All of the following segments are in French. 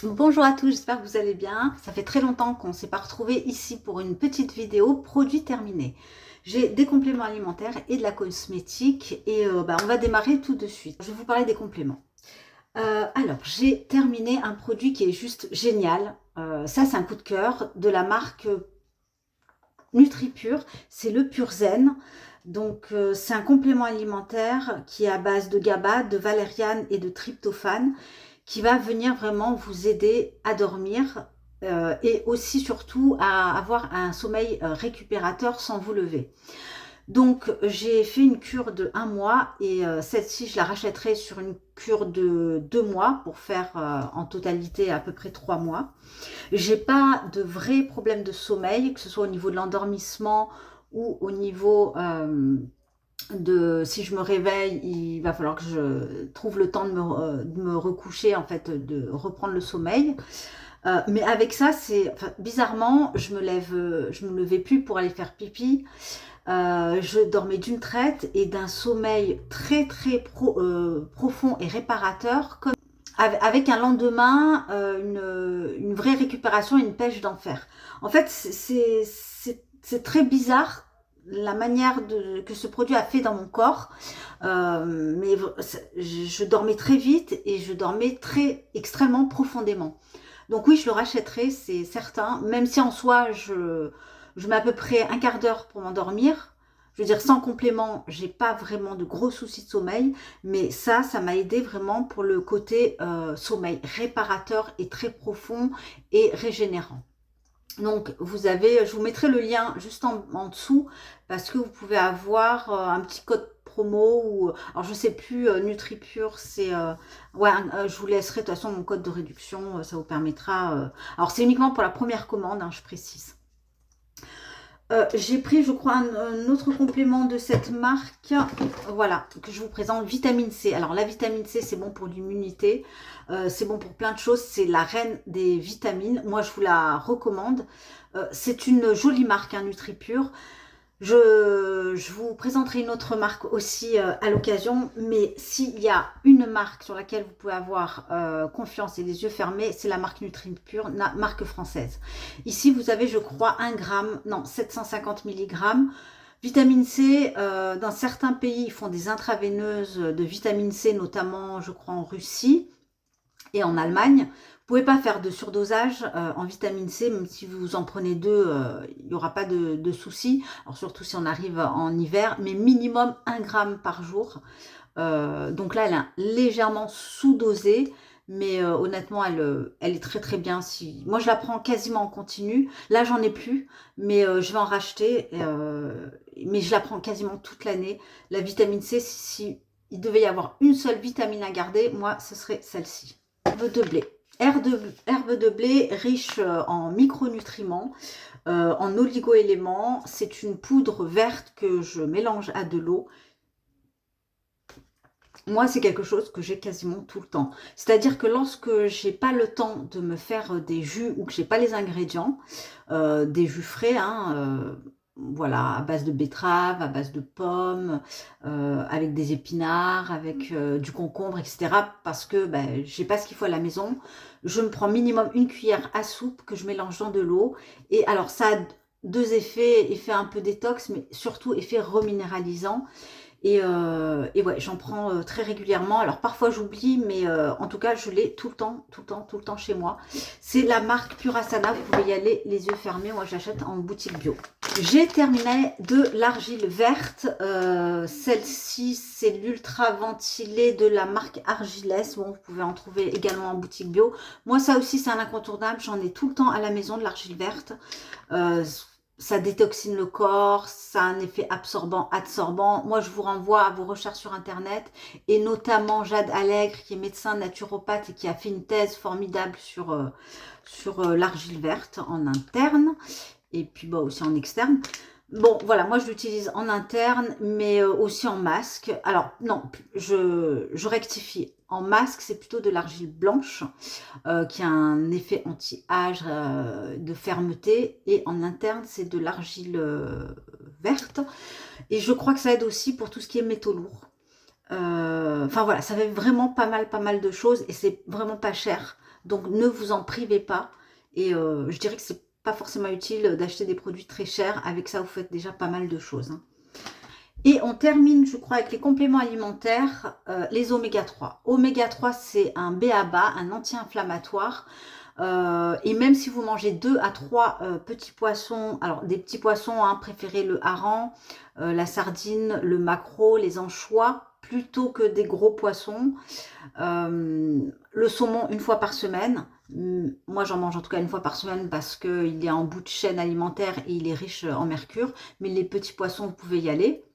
Bonjour à tous, j'espère que vous allez bien. Ça fait très longtemps qu'on ne s'est pas retrouvés ici pour une petite vidéo produit terminé. J'ai des compléments alimentaires et de la cosmétique et on va démarrer tout de suite. Je vais vous parler des compléments. Alors, j'ai terminé un produit qui est juste génial. Ça, c'est un coup de cœur de la marque NutriPure. C'est le Pur Zen. Donc, c'est un complément alimentaire qui est à base de GABA, de valériane et de tryptophane, qui va venir vraiment vous aider à dormir et aussi surtout à avoir un sommeil récupérateur sans vous lever. Donc j'ai fait une cure de 1 mois et celle-ci je la rachèterai sur une cure de 2 mois pour faire en totalité à peu près 3 mois. J'ai pas de vrais problèmes de sommeil, que ce soit au niveau de l'endormissement ou au niveau si je me réveille, il va falloir que je trouve le temps de me recoucher, en fait, de reprendre le sommeil. Mais avec ça, bizarrement, je me levais plus pour aller faire pipi. Je dormais d'une traite et d'un sommeil très très profond et réparateur, comme avec un lendemain, une vraie récupération et une pêche d'enfer. En fait, c'est très bizarre la manière que ce produit a fait dans mon corps. Mais je dormais très vite et je dormais extrêmement profondément. Donc oui, je le rachèterai, c'est certain, même si en soi, je mets à peu près un quart d'heure pour m'endormir. Je veux dire, sans complément, j'ai pas vraiment de gros soucis de sommeil, mais ça m'a aidé vraiment pour le côté sommeil réparateur et très profond et régénérant. Donc je vous mettrai le lien juste en dessous parce que vous pouvez avoir un petit code promo ou alors je sais plus NutriPure c'est ouais je vous laisserai de toute façon mon code de réduction, ça vous permettra alors c'est uniquement pour la première commande, hein, je précise. J'ai pris, je crois, un autre complément de cette marque, voilà, que je vous présente, vitamine C. Alors la vitamine C, c'est bon pour l'immunité, c'est bon pour plein de choses, c'est la reine des vitamines. Moi, je vous la recommande. C'est une jolie marque, hein, NutriPure. Je vous présenterai une autre marque aussi à l'occasion, mais s'il y a une marque sur laquelle vous pouvez avoir confiance et les yeux fermés, c'est la marque NutriPure, marque française. Ici, vous avez, je crois, 1 gramme, non, 750 milligrammes. Vitamine C, dans certains pays, ils font des intraveineuses de vitamine C, notamment, je crois, en Russie et en Allemagne. Vous ne pouvez pas faire de surdosage en vitamine C, même si vous en prenez 2, il n'y aura pas de souci. Alors surtout si on arrive en hiver, mais minimum 1 gramme par jour. Donc là, elle est légèrement sous-dosée, mais honnêtement, elle est très très bien. Moi, je la prends quasiment en continu. Là, j'en ai plus, mais je vais en racheter. Mais je la prends quasiment toute l'année. La vitamine C, si il devait y avoir une seule vitamine à garder, moi, ce serait celle-ci. Herbe de blé. Herbe de blé riche en micronutriments, en oligo-éléments. C'est une poudre verte que je mélange à de l'eau. Moi, c'est quelque chose que j'ai quasiment tout le temps. C'est-à-dire que lorsque j'ai pas le temps de me faire des jus ou que j'ai pas les ingrédients, des jus frais, hein, voilà, à base de betterave, à base de pommes, avec des épinards, avec du concombre, etc. Parce que ben, j'ai pas ce qu'il faut à la maison. Je me prends minimum une cuillère à soupe que je mélange dans de l'eau. Et alors, ça a deux effets, effet un peu détox, mais surtout effet reminéralisant. Et ouais, j'en prends très régulièrement. Alors parfois j'oublie, mais en tout cas je l'ai tout le temps, tout le temps, tout le temps chez moi. C'est la marque Purasana, vous pouvez y aller les yeux fermés. Moi j'achète en boutique bio. J'ai terminé de l'argile verte. Celle-ci c'est l'ultra ventilée de la marque Argilès. Bon, vous pouvez en trouver également en boutique bio. Moi ça aussi c'est un incontournable. J'en ai tout le temps à la maison de l'argile verte. Ça détoxine le corps, ça a un effet absorbant. Moi, je vous renvoie à vos recherches sur Internet et notamment Jade Allègre, qui est médecin naturopathe et qui a fait une thèse formidable sur l'argile verte en interne et puis bah, aussi en externe. Bon, voilà, moi je l'utilise en interne, mais aussi en masque. Alors, non, je rectifie. En masque, c'est plutôt de l'argile blanche qui a un effet anti-âge, de fermeté. Et en interne, c'est de l'argile verte. Et je crois que ça aide aussi pour tout ce qui est métaux lourds. Enfin voilà, ça fait vraiment pas mal de choses et c'est vraiment pas cher. Donc ne vous en privez pas. Et je dirais que c'est pas forcément utile d'acheter des produits très chers. Avec ça, vous faites déjà pas mal de choses, hein. Et on termine, je crois, avec les compléments alimentaires, les oméga 3. Oméga 3, c'est un b.a.-ba, un anti-inflammatoire. Et même si vous mangez 2 à 3 petits poissons, alors des petits poissons, hein, préférez le hareng, la sardine, le maquereau, les anchois, plutôt que des gros poissons. Le saumon une fois par semaine. Moi, j'en mange en tout cas une fois par semaine parce qu'il est en bout de chaîne alimentaire et il est riche en mercure. Mais les petits poissons, vous pouvez y aller.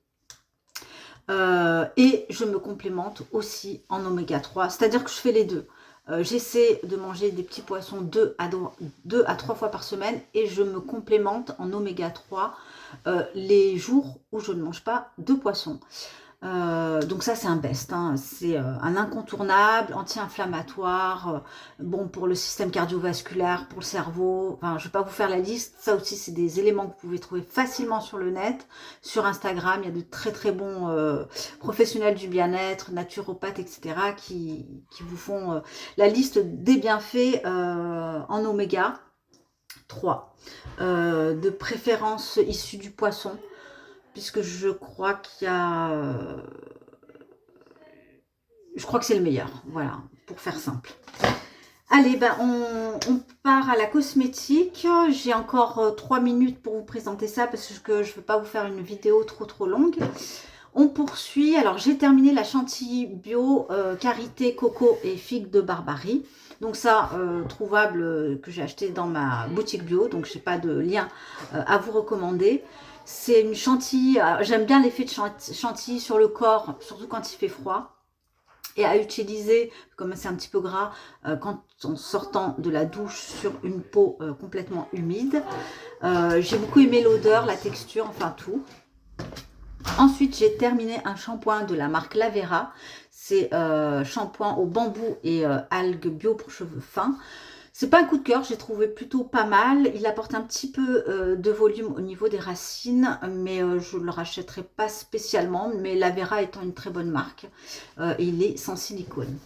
Et je me complémente aussi en oméga 3, c'est-à-dire que je fais les deux. J'essaie de manger des petits poissons 2 à 3 fois par semaine et je me complémente en oméga 3 les jours où je ne mange pas de poisson. Donc ça c'est un best, hein. C'est un incontournable, anti-inflammatoire, bon pour le système cardiovasculaire, pour le cerveau, enfin je ne vais pas vous faire la liste, ça aussi c'est des éléments que vous pouvez trouver facilement sur le net, sur Instagram, il y a de très très bons professionnels du bien-être, naturopathes, etc. qui vous font la liste des bienfaits en oméga 3, de préférence issus du poisson, puisque je crois qu'il y a... je crois que c'est le meilleur, voilà, pour faire simple. Allez, ben on part à la cosmétique. J'ai encore 3 minutes pour vous présenter ça, parce que je ne veux pas vous faire une vidéo trop longue. On poursuit. Alors, j'ai terminé la chantilly bio Karité, coco et figue de Barbarie. Donc ça, trouvable, que j'ai acheté dans ma boutique bio. Donc, je n'ai pas de lien à vous recommander. C'est une chantilly, j'aime bien l'effet de chantilly sur le corps, surtout quand il fait froid. Et à utiliser, comme c'est un petit peu gras, quand en sortant de la douche sur une peau complètement humide. J'ai beaucoup aimé l'odeur, la texture, enfin tout. Ensuite, j'ai terminé un shampoing de la marque Lavera. C'est shampoing au bambou et algues bio pour cheveux fins. C'est pas un coup de cœur, j'ai trouvé plutôt pas mal. Il apporte un petit peu de volume au niveau des racines, mais je ne le rachèterai pas spécialement. Mais Lavera étant une très bonne marque, il est sans silicone.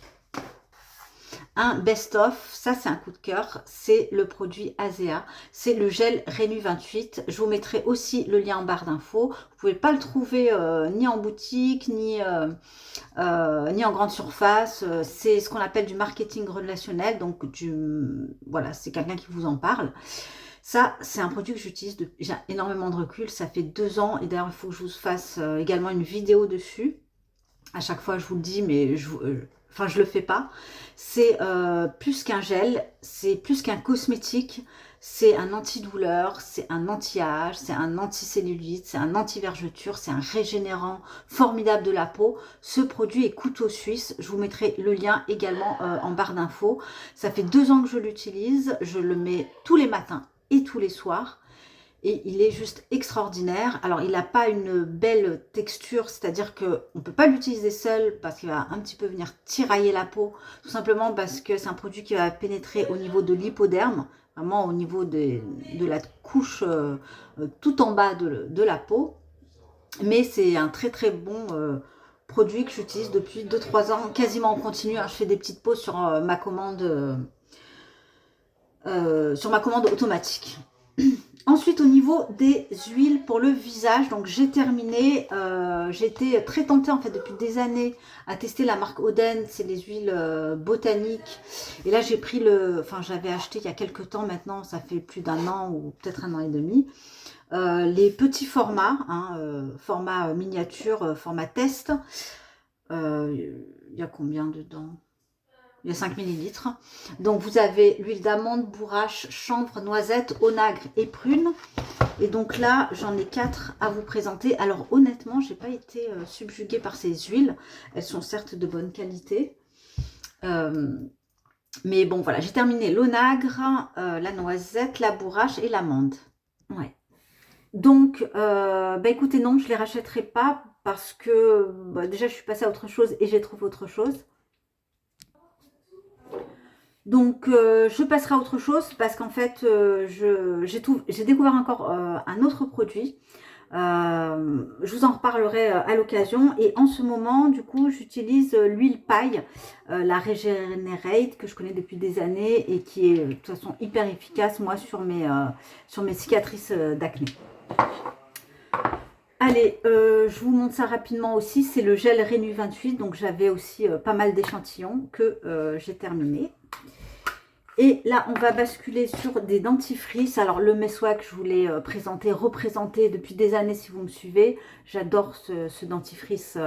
Un best-of, ça c'est un coup de cœur, c'est le produit Asea, c'est le gel Renew 28. Je vous mettrai aussi le lien en barre d'infos. Vous ne pouvez pas le trouver ni en boutique, ni en grande surface. C'est ce qu'on appelle du marketing relationnel, donc voilà, c'est quelqu'un qui vous en parle. Ça, c'est un produit que j'utilise depuis, j'ai énormément de recul, ça fait 2 ans, et d'ailleurs il faut que je vous fasse également une vidéo dessus. À chaque fois je vous le dis, mais je le fais pas. C'est plus qu'un gel, c'est plus qu'un cosmétique, c'est un antidouleur, c'est un anti-âge, c'est un anti-cellulite, c'est un anti-vergeture, c'est un régénérant formidable de la peau. Ce produit est couteau suisse, je vous mettrai le lien également en barre d'infos. Ça fait 2 ans que je l'utilise, je le mets tous les matins et tous les soirs. Et il est juste extraordinaire. Alors, il n'a pas une belle texture, c'est-à-dire qu'on ne peut pas l'utiliser seul parce qu'il va un petit peu venir tirailler la peau, tout simplement parce que c'est un produit qui va pénétrer au niveau de l'hypoderme, vraiment au niveau de la couche tout en bas de la peau. Mais c'est un très très bon produit que j'utilise depuis 2-3 ans, quasiment en continu. Je fais des petites pauses sur ma commande automatique. Ensuite, au niveau des huiles pour le visage, donc j'ai terminé, j'étais très tentée en fait depuis des années à tester la marque Oden, c'est les huiles botaniques. Et là j'ai pris j'avais acheté il y a quelques temps maintenant, ça fait plus d'1 an ou peut-être 1 an et demi, les petits formats, hein, format miniature, format test. Il y a combien dedans ? Il y a 5 ml. Donc vous avez l'huile d'amande, bourrache, chanvre, noisette, onagre et prune. Et donc là, j'en ai 4 à vous présenter. Alors honnêtement, j'ai pas été subjuguée par ces huiles. Elles sont certes de bonne qualité. Mais bon, voilà, j'ai terminé l'onagre, la noisette, la bourrache et l'amande. Ouais. Donc, écoutez, non, je ne les rachèterai pas parce que déjà, je suis passée à autre chose et j'ai trouvé autre chose. Donc, je passerai à autre chose parce qu'en fait, j'ai découvert encore un autre produit. Je vous en reparlerai à l'occasion. Et en ce moment, du coup, j'utilise l'huile paille, la Regenerate, que je connais depuis des années et qui est de toute façon hyper efficace, moi, sur mes cicatrices d'acné. Allez, je vous montre ça rapidement aussi. C'est le gel Rénu 28. Donc, j'avais aussi pas mal d'échantillons que j'ai terminé. Et là, on va basculer sur des dentifrices. Alors, le Meswak, je vous l'ai représenté depuis des années si vous me suivez. J'adore ce dentifrice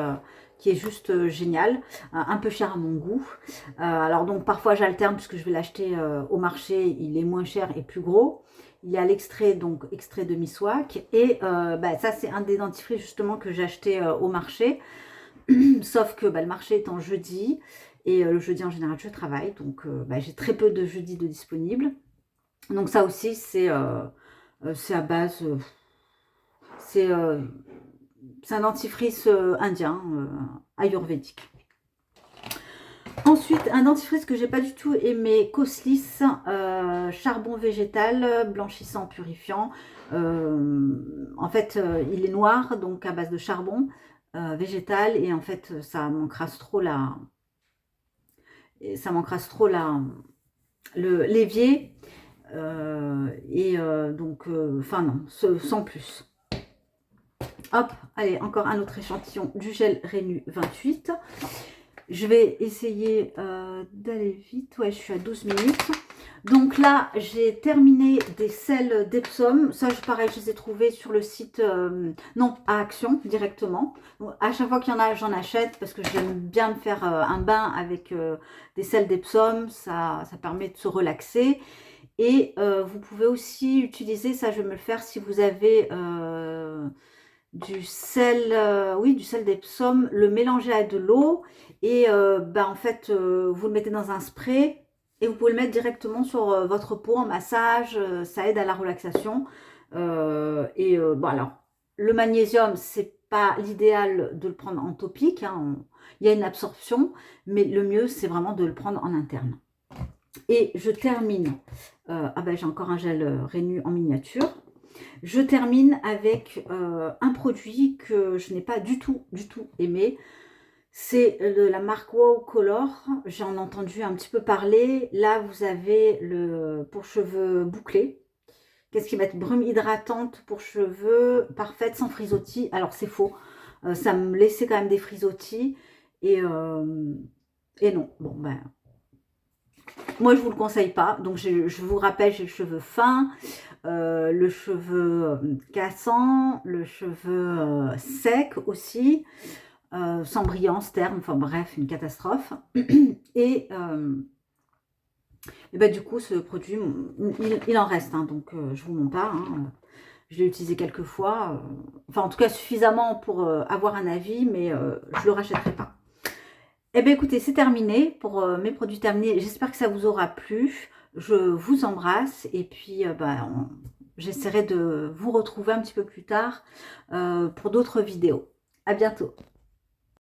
qui est juste génial. Un peu cher à mon goût. Alors, donc, parfois, j'alterne puisque je vais l'acheter au marché. Il est moins cher et plus gros. Il y a l'extrait, donc extrait de Meswak. Et ça, c'est un des dentifrices justement que j'ai acheté au marché. Sauf que le marché est en jeudi. Et le jeudi, en général, je travaille. Donc, j'ai très peu de jeudi de disponible. Donc, ça aussi, c'est à base... c'est un dentifrice indien, ayurvédique. Ensuite, un dentifrice que j'ai pas du tout aimé, Coslis, charbon végétal, blanchissant, purifiant. En fait, il est noir, donc à base de charbon végétal. Et en fait, ça m'encrasse trop l'évier. Donc, enfin non, sans plus. Hop, allez, encore un autre échantillon du gel Rénu 28. Je vais essayer d'aller vite. Ouais, je suis à 12 minutes. Donc là, j'ai terminé des sels d'Epsom. Ça, pareil, je les ai trouvés sur le site, non, à Action, directement. Donc, à chaque fois qu'il y en a, j'en achète parce que j'aime bien me faire un bain avec des sels d'Epsom. Ça permet de se relaxer. Et vous pouvez aussi utiliser, ça je vais me le faire si vous avez du sel, oui, du sel d'Epsom, le mélanger à de l'eau. Et en fait, vous le mettez dans un spray. Et vous pouvez le mettre directement sur votre peau en massage, ça aide à la relaxation. Alors, le magnésium, c'est pas l'idéal de le prendre en topique, hein, il y a une absorption, mais le mieux, c'est vraiment de le prendre en interne. Et je termine, j'ai encore un gel Rénu en miniature. Je termine avec un produit que je n'ai pas du tout aimé. C'est de la marque Wow Color. J'en ai entendu un petit peu parler. Là, vous avez le pour cheveux bouclés. Qu'est-ce qu'ils mettent? Brume hydratante pour cheveux parfaite sans frisottis. Alors, c'est faux. Ça me laissait quand même des frisottis. Et non. Bon, moi, je vous le conseille pas. Donc, je vous rappelle, j'ai le cheveu fin, le cheveu cassant, le cheveu sec aussi. Sans brillance, terme, enfin bref, une catastrophe. Et du coup, ce produit, il en reste, hein, donc je vous mens pas. Hein, je l'ai utilisé quelques fois, enfin en tout cas suffisamment pour avoir un avis, mais je ne le rachèterai pas. Eh bien écoutez, c'est terminé pour mes produits terminés. J'espère que ça vous aura plu. Je vous embrasse et puis j'essaierai de vous retrouver un petit peu plus tard pour d'autres vidéos. À bientôt.